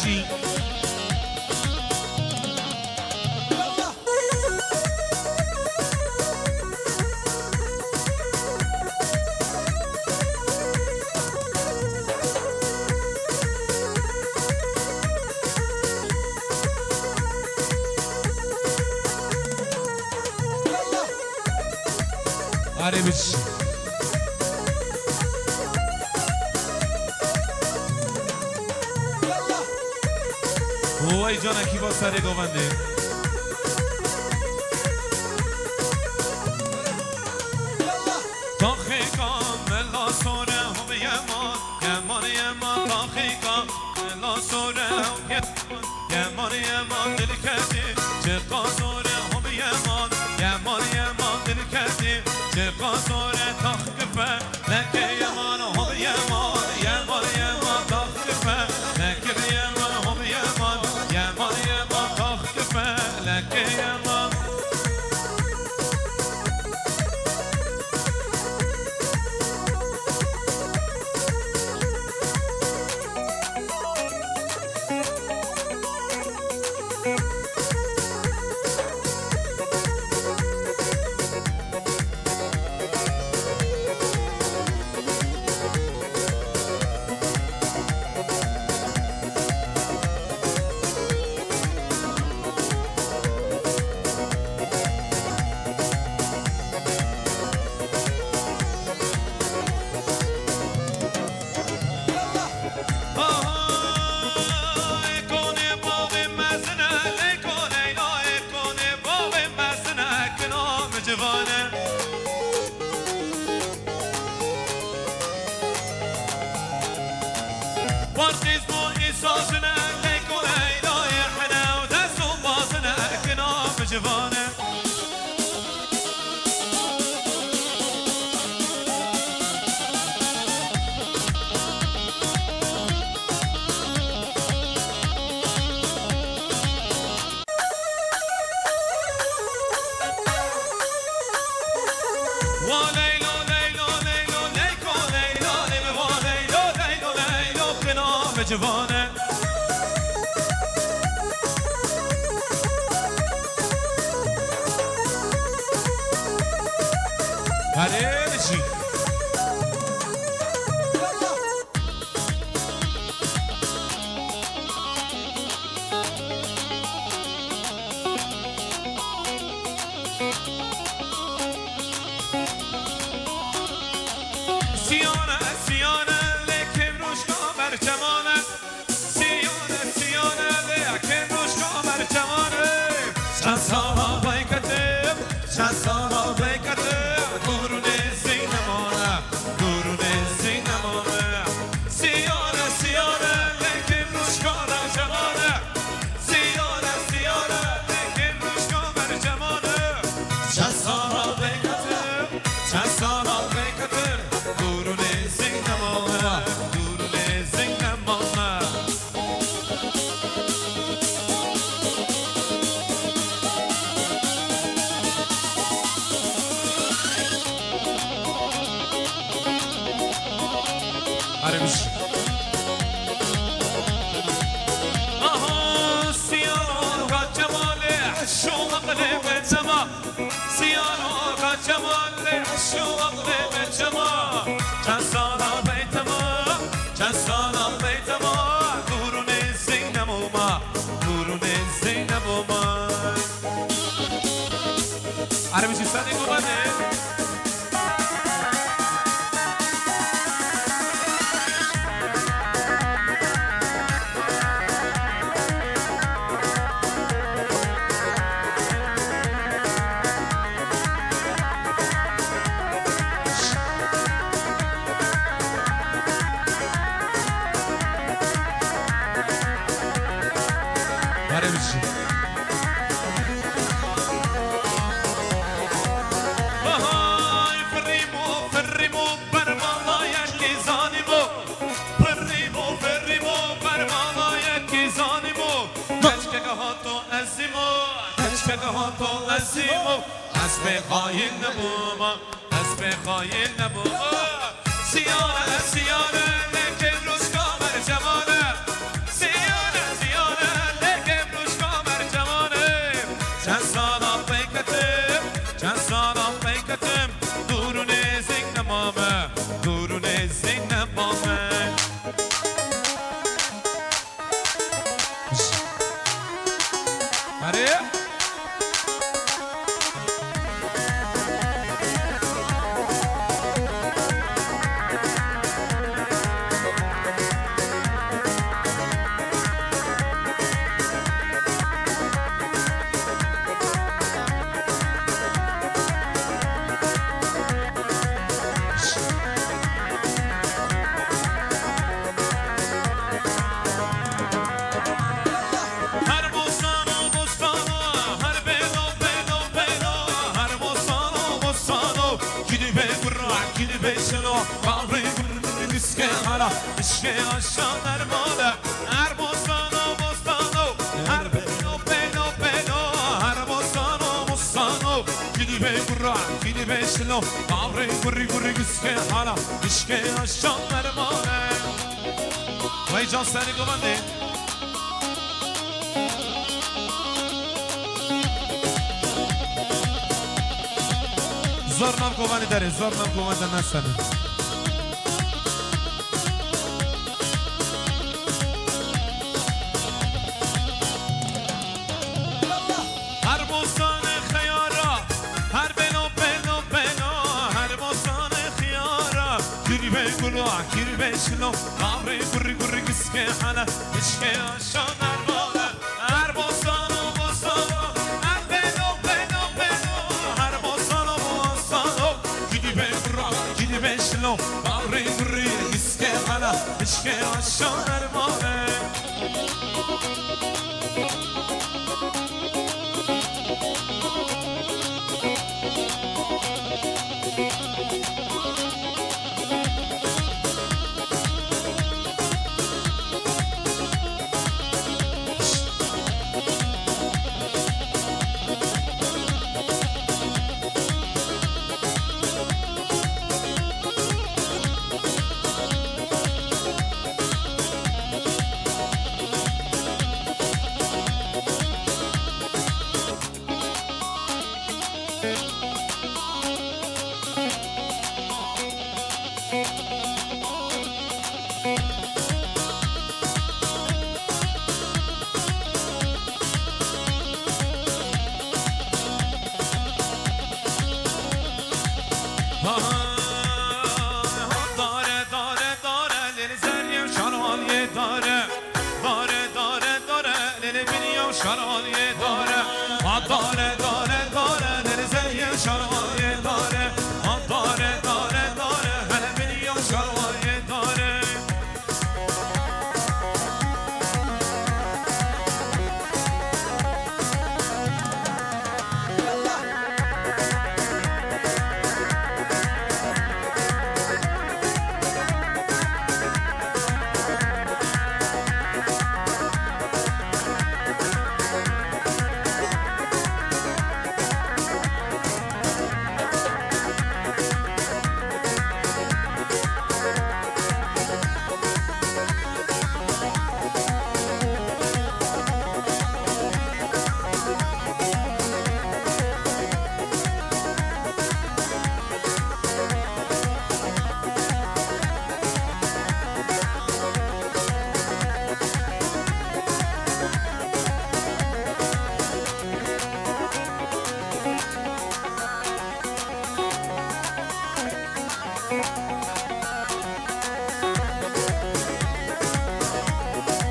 بشی آره بشی وای جانکی با سر گوونده تا خیکان ملا سوره هم یمان یمان تا خیکان ملا سوره هم یمان دل کردی چه قازوره هم یمان دل کردی چه قازوره تا خفه لکه یمان هم یمان تا خفه لکه یمان هم یمان تا خفه لکه یمان جوانه هره بشی سیانه لیکن روش کامر جمانه سیانه لیکن روش کامر جمانه چند سالا بیکتیم گرونه زینمانه سیانه لیکن روش کامر جمانه سیانه لیکن روش کامر جمانه چند سالا بیکتیم گرونه زینمانه عربی سنی گوانه اسب خاین نبوما سیانه لیکن روز کامر جوانه سیانه عشق عشق درمانه هر بستان و بستان و هر بینو بینو بینو هر بستان و بستان و گلی به گرا گلی به شلو آوری گری گری گسکه حالا عشق عشق درمانه وای جان سری گمانده زور نام گوانی داره زور نام گوانی داره نستنه هر بستان خیارا هر بلو بلو بلو هر بستان خیارا گیری به گلو گیری به شلو آوری گری گری گسکه حالا عشق عشق درمانه هر بستان و بستان هر بلو بلو بلو هر بستان و بستان گیری به گرا گیری به شلو آوری گری گسکه حالا عشق عشق درمانه داره داره داره لیل زریم شرانیه داره داره داره داره لیل بینیم شرانیه داره داره داره